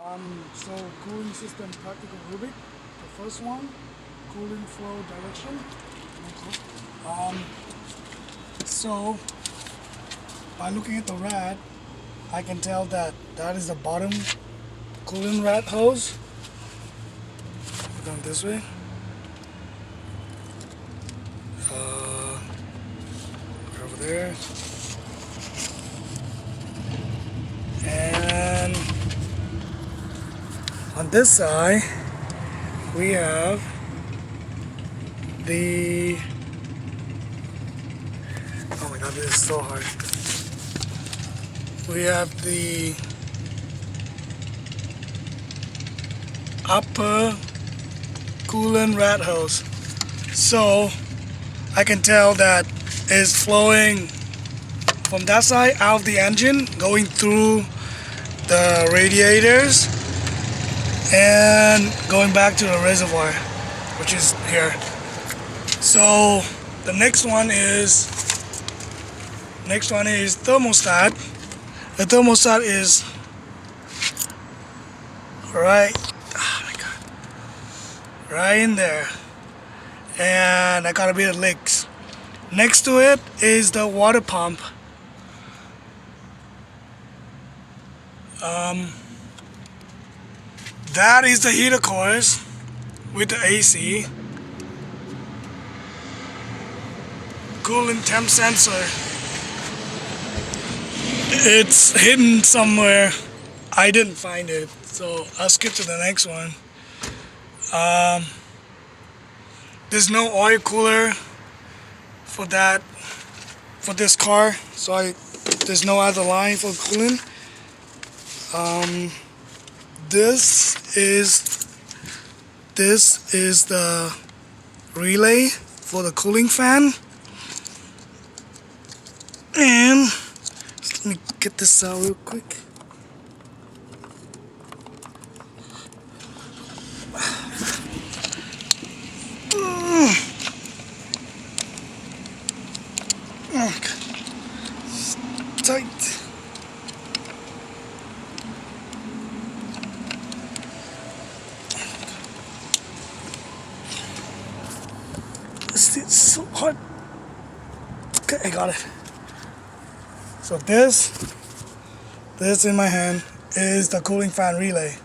So cooling system practical rubric. The first one, cooling flow direction. So by looking at the rad, I can tell that that is the bottom cooling rad hose. Going this way. Over there. And on this side, we have the, oh my god, this is so hard. We have the upper coolant rat hose. So I can tell that it's flowing from that side out of the engine, going through the radiators and going back to the reservoir, which is here. So the next one is thermostat. The thermostat is right, oh my god, right in there, and I got a bit of leaks. Next to it is the water pump. That is the heater coils with the AC. Coolant temp sensor. It's hidden somewhere. I didn't find it, so I'll skip to the next one. There's no oil cooler for that, for this car, so there's no other line for cooling. This is the relay for the cooling fan, and let me get this out real quick. Tight. It's so hot. Okay, I got it. So this in my hand is the cooling fan relay.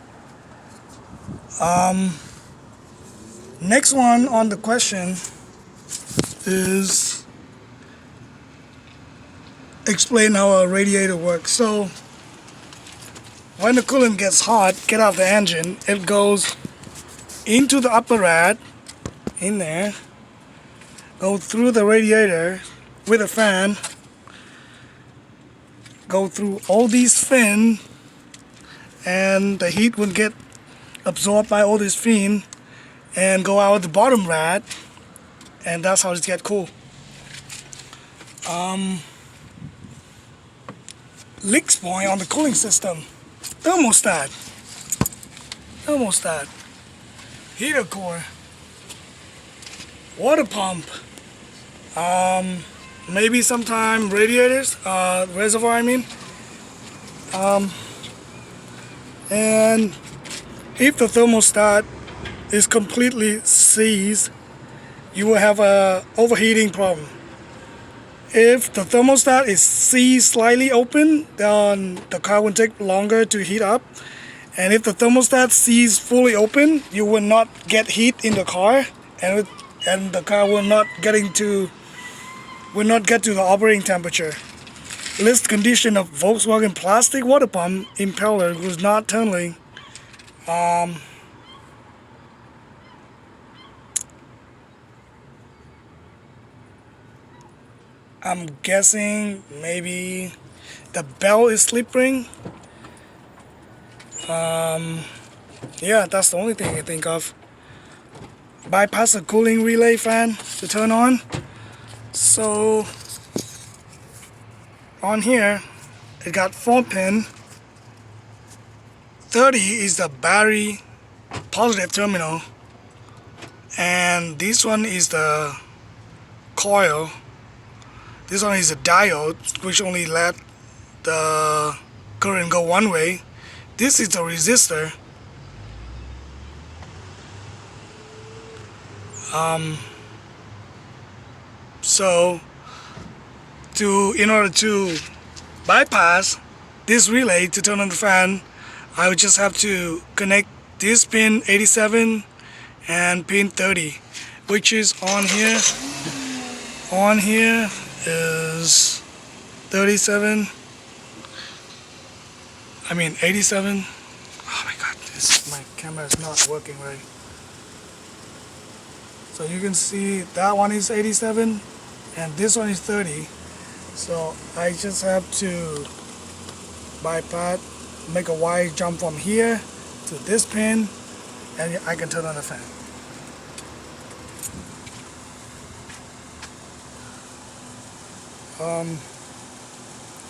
Next one on the question is explain how a radiator works. So when the coolant gets hot, get out of the engine, it goes into the upper rad, in there, go through the radiator with a fan, go through all these fins, and the heat will get absorbed by all this fin and go out the bottom rad, and that's how it gets cool. Leaks point on the cooling system. Thermostat, heater core, water pump, maybe sometime radiators, reservoir I mean. And if the thermostat is completely seized, you will have a overheating problem. If the thermostat is seized slightly open, then the car will take longer to heat up. And if the thermostat seized fully open, you will not get heat in the car, and the car will not get to the operating temperature. List condition of Volkswagen plastic water pump impeller was not turning. I'm guessing maybe the belt is slipping. Yeah, that's the only thing I think of. Bypass the cooling relay fan to turn on. So on here, it got 4 pin. 30 is the battery positive terminal, and this one is the coil. This one is a diode, which only let the current go one way. this is the resistor. So in order to bypass this relay to turn on the fan, I would just have to connect this pin 87 and pin 30, which is on here. On here is 37. I mean 87. Oh my god, my camera is not working right. So you can see that one is 87 and this one is 30. So I just have to bypass, make a wire jump from here to this pin, and I can turn on the fan.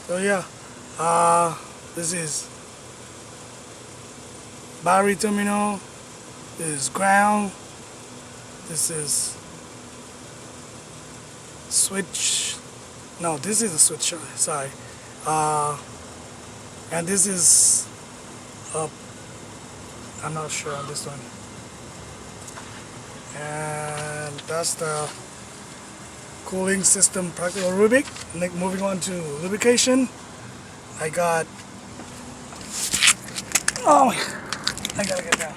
So yeah, this is battery terminal, this is ground, this is switch, no, this is a switch, sorry, and this is I'm not sure on this one, and that's the cooling system practical Rubik. Moving on to lubrication, I got, oh, I gotta get down.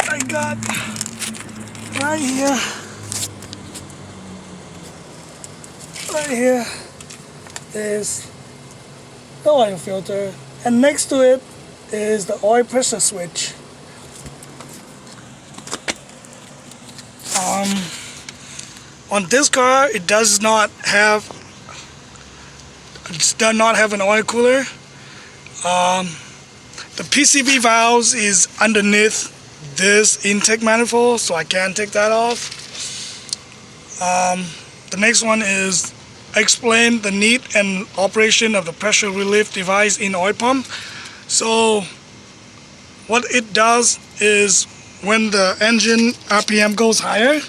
I got right here is the oil filter, and next to it is the oil pressure switch. On this car, it does not have an oil cooler. The PCV valves is underneath this intake manifold, so I can't take that off. The next one is explain the need and operation of the pressure relief device in oil pump. So what it does is when the engine RPM goes higher,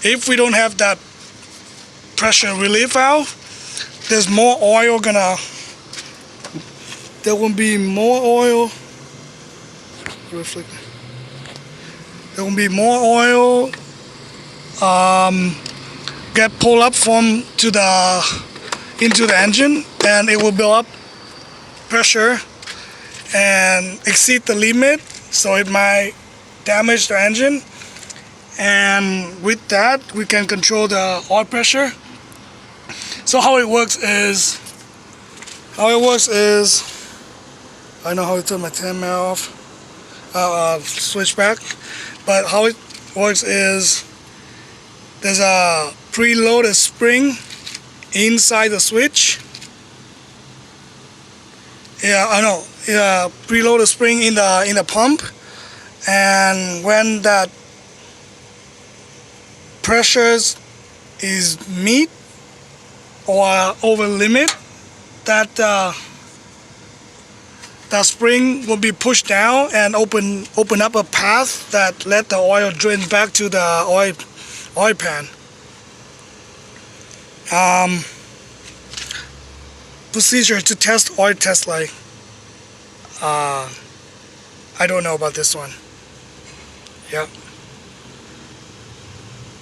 if we don't have that pressure relief valve, there's more oil there will be more oil, there will be more oil get pulled up into the engine, and it will build up pressure and exceed the limit, so it might damage the engine. And with that, we can control the oil pressure. So how it works is, I know how to turn my timer off, switch back, but how it works is there's a preloaded spring inside the switch. Preloaded spring in the pump, and when that pressures is meet or over limit, that spring will be pushed down and open up a path that let the oil drain back to the oil pan. Procedure to test oil test light. I don't know about this one. Yeah.